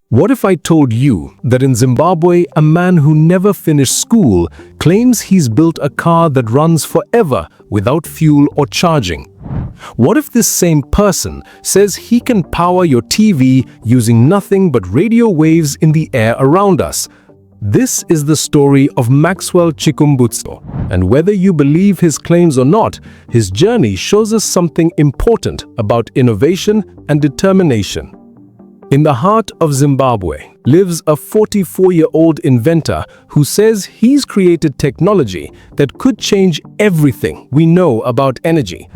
What if I told you that in Zimbabwe, a man who never finished school claims he's built a car that runs forever without fuel or charging? What if this same person says he can power your TV using nothing but radio waves in the air around us? This is the story of Maxwell Chikumbutso, and whether you believe his claims or not, his journey shows us something important about innovation and determination. In the heart of Zimbabwe lives a 44-year-old inventor who says he's created technology that could change everything we know about energy.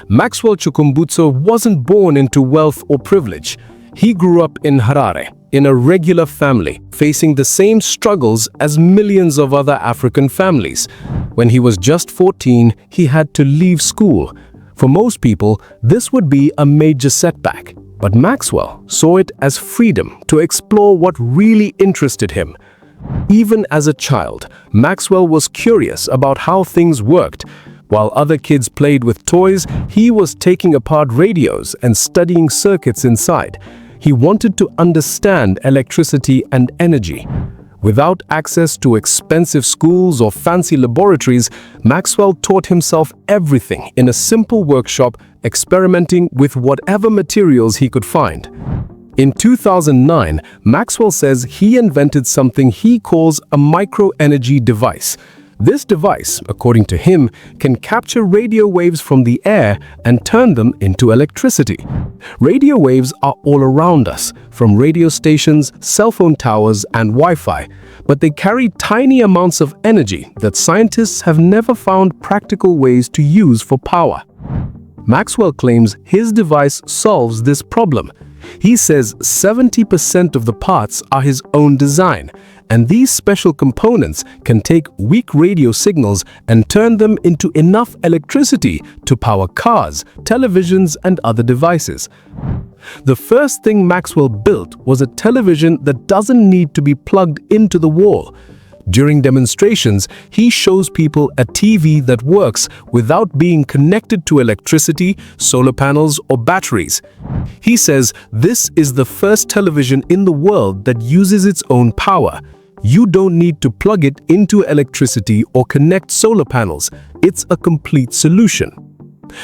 Maxwell Chikumbutso wasn't born into wealth or privilege. He grew up in Harare, in a regular family, facing the same struggles as millions of other African families. When he was just 14, he had to leave school. For most people, this would be a major setback. But Maxwell saw it as freedom to explore what really interested him. Even as a child, Maxwell was curious about how things worked. While other kids played with toys, he was taking apart radios and studying circuits inside. He wanted to understand electricity and energy. Without access to expensive schools or fancy laboratories, Maxwell taught himself everything in a simple workshop, experimenting with whatever materials he could find. In 2009, Maxwell says he invented something he calls a micro-energy device. This device, according to him, can capture radio waves from the air and turn them into electricity. Radio waves are all around us, from radio stations, cell phone towers, and Wi-Fi, but they carry tiny amounts of energy that scientists have never found practical ways to use for power. Maxwell claims his device solves this problem. He says 70% of the parts are his own design, and these special components can take weak radio signals and turn them into enough electricity to power cars, televisions, and other devices. The first thing Maxwell built was a television that doesn't need to be plugged into the wall. During demonstrations, he shows people a TV that works without being connected to electricity, solar panels, or batteries. He says this is the first television in the world that uses its own power. You don't need to plug it into electricity or connect solar panels. It's a complete solution.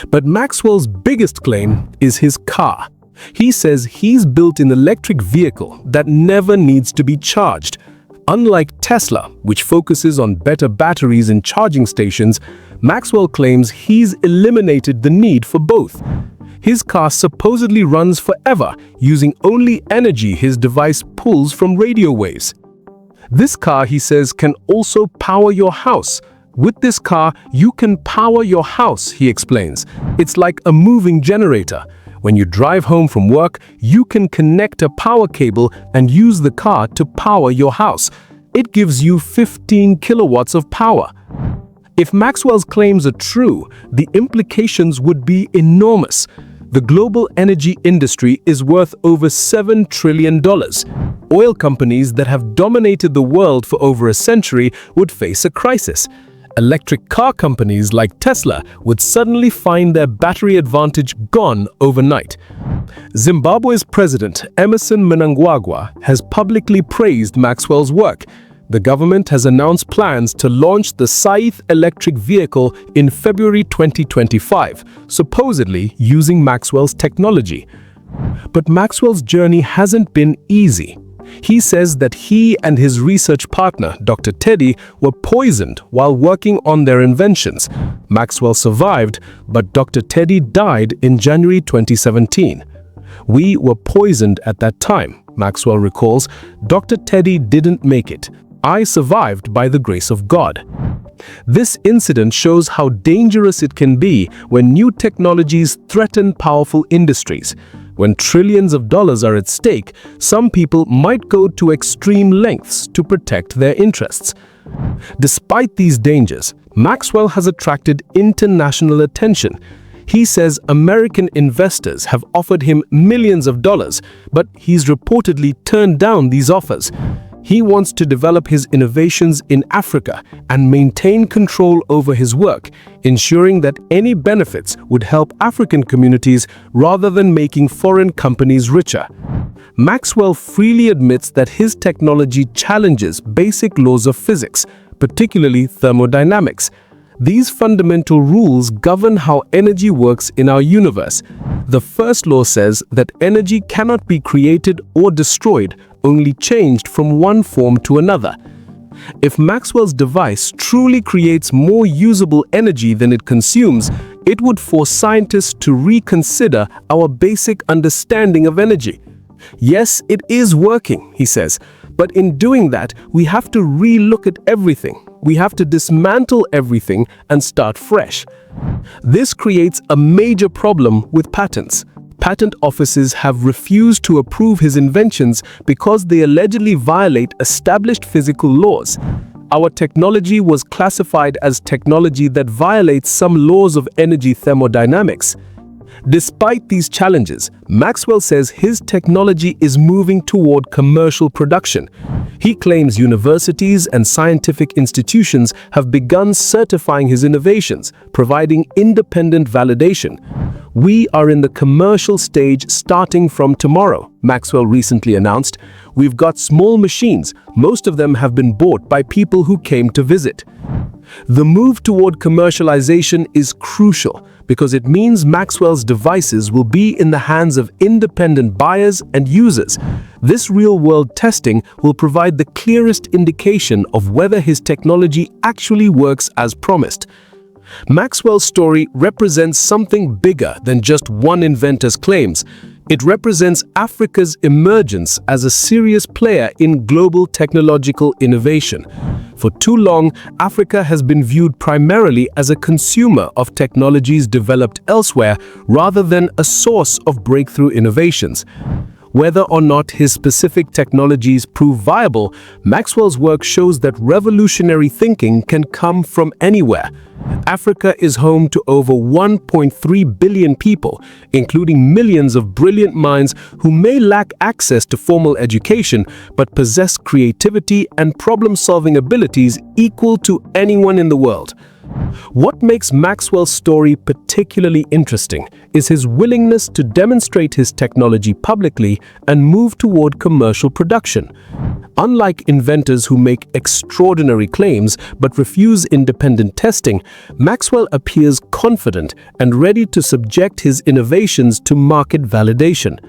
But Maxwell's biggest claim is his car. He says he's built an electric vehicle that never needs to be charged. Unlike Tesla, which focuses on better batteries and charging stations, Maxwell claims he's eliminated the need for both. His car supposedly runs forever, using only energy his device pulls from radio waves. This car, he says, can also power your house. With this car, you can power your house, he explains. It's like a moving generator. When you drive home from work, you can connect a power cable and use the car to power your house. It gives you 15 kilowatts of power. If Maxwell's claims are true, the implications would be enormous. The global energy industry is worth over $7 trillion. Oil companies that have dominated the world for over a century would face a crisis. Electric car companies like Tesla would suddenly find their battery advantage gone overnight. Zimbabwe's president, Emmerson Mnangagwa, has publicly praised Maxwell's work. The government has announced plans to launch the Scythe electric vehicle in February 2025, supposedly using Maxwell's technology. But Maxwell's journey hasn't been easy. He says that he and his research partner, Dr. Teddy, were poisoned while working on their inventions. Maxwell survived, but Dr. Teddy died in January 2017. We were poisoned at that time, Maxwell recalls. Dr. Teddy didn't make it. I survived by the grace of God. This incident shows how dangerous it can be when new technologies threaten powerful industries. When trillions of dollars are at stake, some people might go to extreme lengths to protect their interests. Despite these dangers, Maxwell has attracted international attention. He says American investors have offered him millions of dollars, but he's reportedly turned down these offers. He wants to develop his innovations in Africa and maintain control over his work, ensuring that any benefits would help African communities rather than making foreign companies richer. Maxwell freely admits that his technology challenges basic laws of physics, particularly thermodynamics. These fundamental rules govern how energy works in our universe. The first law says that energy cannot be created or destroyed, only changed from one form to another. If Maxwell's device truly creates more usable energy than it consumes, it would force scientists to reconsider our basic understanding of energy. Yes, it is working, he says, but in doing that, we have to re-look at everything. We have to dismantle everything and start fresh. This creates a major problem with patents. Patent offices have refused to approve his inventions because they allegedly violate established physical laws. Our technology was classified as technology that violates some laws of energy thermodynamics. Despite these challenges, Maxwell says his technology is moving toward commercial production. He claims universities and scientific institutions have begun certifying his innovations, providing independent validation. We are in the commercial stage starting from tomorrow, Maxwell recently announced. We've got small machines. Most of them have been bought by people who came to visit. The move toward commercialization is crucial because it means Maxwell's devices will be in the hands of independent buyers and users. This real-world testing will provide the clearest indication of whether his technology actually works as promised. Maxwell's story represents something bigger than just one inventor's claims. It represents Africa's emergence as a serious player in global technological innovation. For too long, Africa has been viewed primarily as a consumer of technologies developed elsewhere rather than a source of breakthrough innovations. Whether or not his specific technologies prove viable, Maxwell's work shows that revolutionary thinking can come from anywhere. Africa is home to over 1.3 billion people, including millions of brilliant minds who may lack access to formal education but possess creativity and problem-solving abilities equal to anyone in the world. What makes Maxwell's story particularly interesting is his willingness to demonstrate his technology publicly and move toward commercial production. Unlike inventors who make extraordinary claims but refuse independent testing, Maxwell appears confident and ready to subject his innovations to market validation.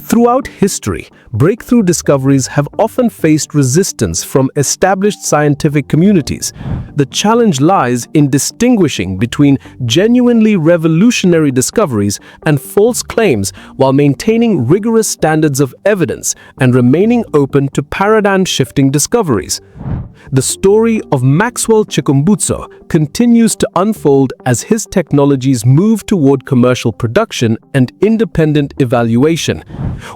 Throughout history, breakthrough discoveries have often faced resistance from established scientific communities. The challenge lies in distinguishing between genuinely revolutionary discoveries and false claims while maintaining rigorous standards of evidence and remaining open to paradigm-shifting discoveries. The story of Maxwell Chikumbutso continues to unfold as his technologies move toward commercial production and independent evaluation.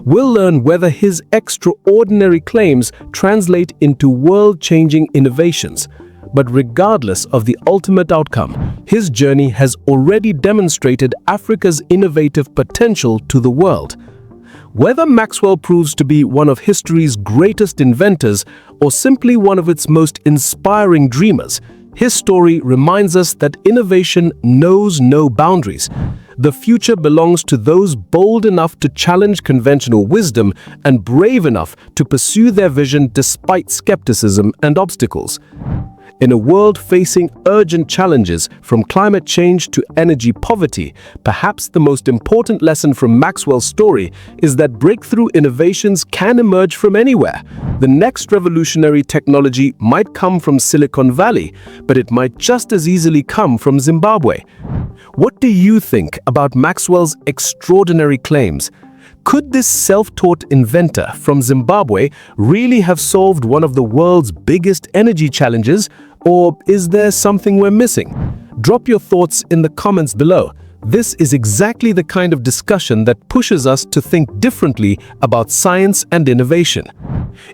We'll learn whether his extraordinary claims translate into world-changing innovations. But regardless of the ultimate outcome, his journey has already demonstrated Africa's innovative potential to the world. Whether Maxwell proves to be one of history's greatest inventors or simply one of its most inspiring dreamers, his story reminds us that innovation knows no boundaries. The future belongs to those bold enough to challenge conventional wisdom and brave enough to pursue their vision despite skepticism and obstacles. In a world facing urgent challenges from climate change to energy poverty, perhaps the most important lesson from Maxwell's story is that breakthrough innovations can emerge from anywhere. The next revolutionary technology might come from Silicon Valley, but it might just as easily come from Zimbabwe. What do you think about Maxwell's extraordinary claims? Could this self-taught inventor from Zimbabwe really have solved one of the world's biggest energy challenges, or is there something we're missing? Drop your thoughts in the comments below. This is exactly the kind of discussion that pushes us to think differently about science and innovation.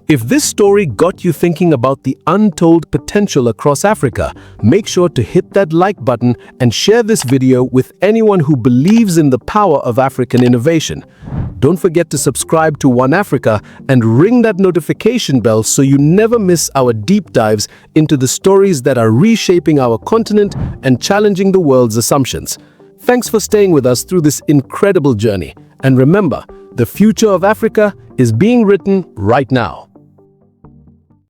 If this story got you thinking about the untold potential across Africa, make sure to hit that like button and share this video with anyone who believes in the power of African innovation. Don't forget to subscribe to OneAfrica and ring that notification bell so you never miss our deep dives into the stories that are reshaping our continent and challenging the world's assumptions. Thanks for staying with us through this incredible journey. And remember, the future of Africa is being written right now.